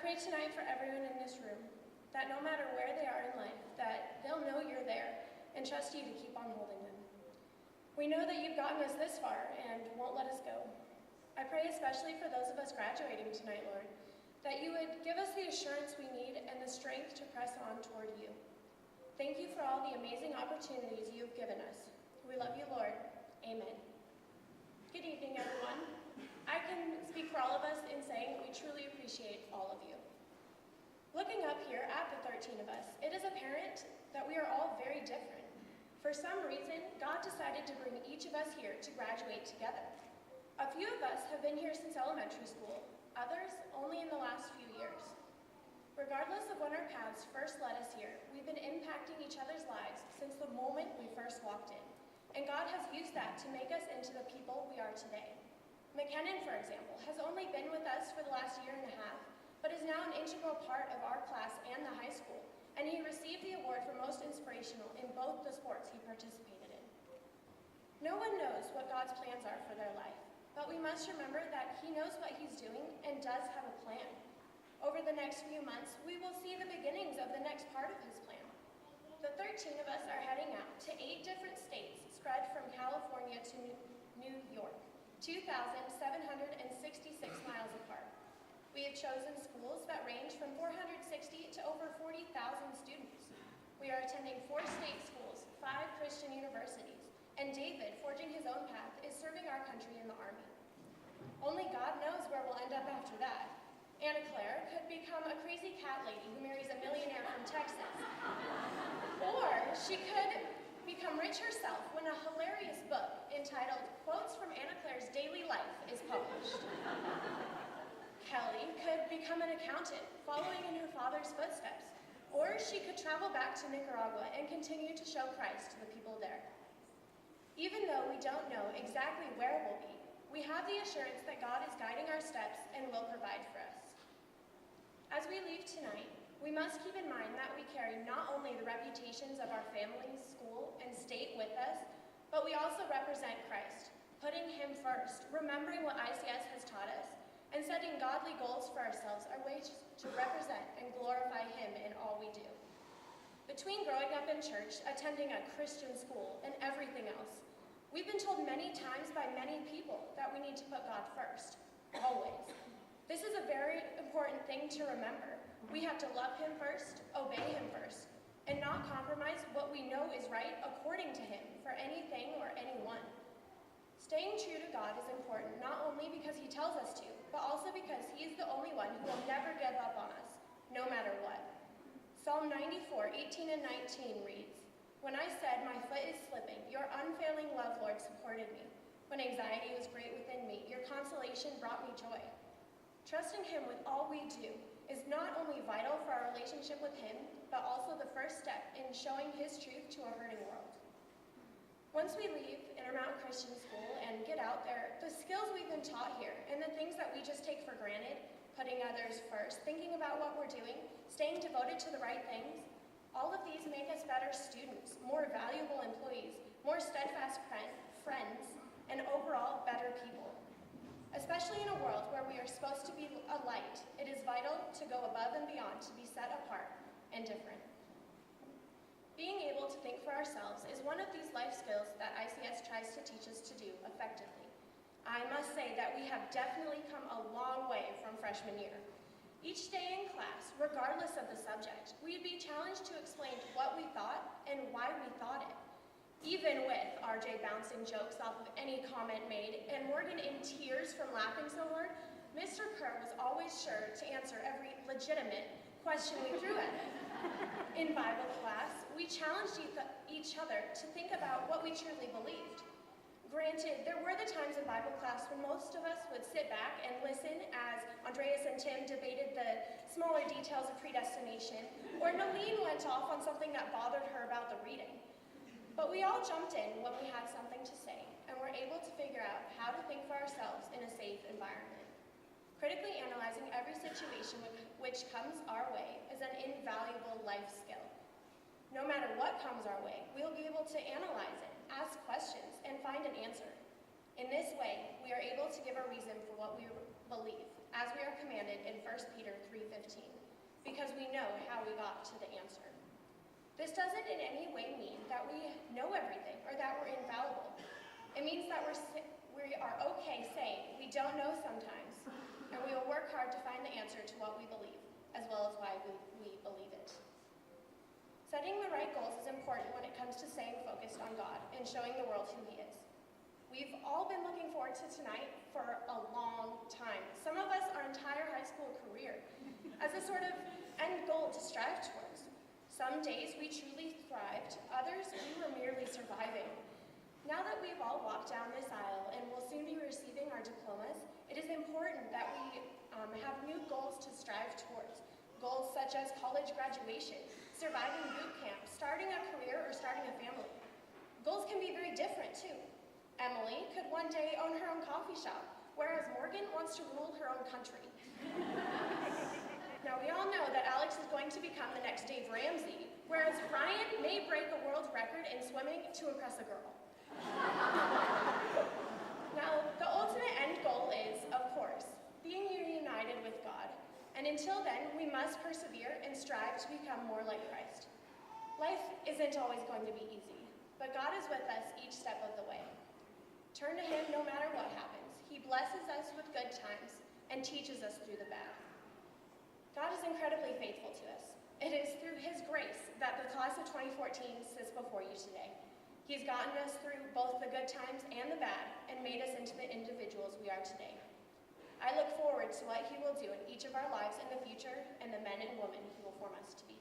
pray tonight for everyone in this room, that no matter where they are in life, that they'll know you're there and trust you to keep on holding them. We know that you've gotten us this far and won't let us go. I pray especially for those of us graduating tonight, Lord, that you would give us the assurance we need and the strength to press on toward you. Thank you for all the amazing opportunities you've given us. We love you, Lord. Amen. Good evening, everyone. I can speak for all of us in saying we truly appreciate all of you. Looking up here at the 13 of us, it is apparent that we are all very different. For some reason, God decided to bring each of us here to graduate together. A few of us have been here since elementary school, others only in the last few years. Regardless of when our paths first led us here, we've been impacting each other's lives since the moment we first walked in. And God has used that to make us into the people we are today. McKinnon, for example, has only been with us for the last year and a half, but is now an integral part of our class and the high school, and he received the award for most inspirational in both the sports he participated in. No one knows what God's plans are for their life, but we must remember that he knows what he's doing and does have a plan. Over the next few months, we will see the beginnings of the next part of his plan. The 13 of us are heading out to 8 different states spread from California to New York, 2,766 miles apart. We have chosen schools that range from 460 to over 40,000 students. We are attending 4 state schools, 5 Christian universities, and David, forging his own path, is serving our country in the Army. Only God knows where we'll end up after that. Anna Claire could become a crazy cat lady who marries a millionaire from Texas. Or she could become rich herself when a hilarious book entitled Quotes from Anna Claire's Daily Life is published. Kelly could become an accountant, following in her father's footsteps. Or she could travel back to Nicaragua and continue to show Christ to the people there. Even though we don't know exactly where we'll be, we have the assurance that God is guiding our steps and will provide for us. As we leave tonight, we must keep in mind that we carry not only the reputations of our families, school, and state with us, but we also represent Christ, putting him first, remembering what ICS has taught us, and setting godly goals for ourselves are ways to represent and glorify him in all we do. Between growing up in church, attending a Christian school, and everything else, we've been told many times by many people that we need to put God first, always. This is a very important thing to remember. We have to love him first, obey him first, and not compromise what we know is right according to him for anything or anyone. Staying true to God is important not only because he tells us to, but also because he is the only one who will never give up on us, no matter what. Psalm 94, 18 and 19 reads, "When I said my foot is slipping, your unfailing love, Lord, supported me. When anxiety was great within me, your consolation brought me joy." Trusting him with all we do is not only vital for our relationship with him, but also the first step in showing his truth to a hurting world. Once we leave Intermountain Christian School and get out there, the skills we've been taught here and the things that we just take for granted, putting others first, thinking about what we're doing, staying devoted to the right things, all of these make us better students, more valuable employees, more steadfast friends, and overall better people. Especially in a world where we are supposed to be a light, it is vital to go above and beyond to be set apart and different. Being able to think for ourselves is one of these life skills that ICS tries to teach us to do effectively. I must say that we have definitely come a long way from freshman year. Each day in class, regardless of the subject, we'd be challenged to explain what we thought and why we thought it. Even with RJ bouncing jokes off of any comment made and Morgan in tears from laughing so hard, Mr. Kerr was always sure to answer every legitimate question we threw at him. In Bible class, we challenged each other to think about what we truly believed. Granted, there were the times in Bible class when most of us would sit back and listen as Andreas and Tim debated the smaller details of predestination, or Nalene went off on something that bothered her about the reading. But we all jumped in when we had something to say, and were able to figure out how to think for ourselves in a safe environment. Critically analyzing every situation which comes our way is an invaluable life skill. No matter what comes our way, we'll be able to analyze it, ask questions, and find an answer. In this way, we are able to give a reason for what we believe, as we are commanded in 1 Peter 3:15, because we know how we got to the answer. This doesn't in any way mean that we know everything or that we're infallible. It means that we are okay saying we don't know sometimes, and we will work hard to find the answer to what we believe, as well as why we believe it. Setting the right goals is important when it comes to staying focused on God and showing the world who He is. We've all been looking forward to tonight for a long time. Some of us our entire high school career, as a sort of end goal to strive towards. Some days we truly thrived, others we were merely surviving. Now that we've all walked down this aisle and will soon be receiving our diplomas, it is important that we have new goals to strive towards. Goals such as college graduation, surviving boot camp, starting a career, or starting a family. Goals can be very different too. Emily could one day own her own coffee shop, whereas Morgan wants to rule her own country. Now we all know that Alex is going to become the next Dave Ramsey, whereas Ryan may break a world record in swimming to impress a girl. Now, the ultimate end goal is, of course, being reunited with God. And until then, we must persevere and strive to become more like Christ. Life isn't always going to be easy, but God is with us each step of the way. Turn to Him no matter what happens. He blesses us with good times and teaches us through the bad. God is incredibly faithful to us. It is through His grace that the class of 2014 sits before you today. He's gotten us through both the good times and the bad and made us into the individuals we are today. I look forward to what He will do in each of our lives in the future and the men and women He will form us to be.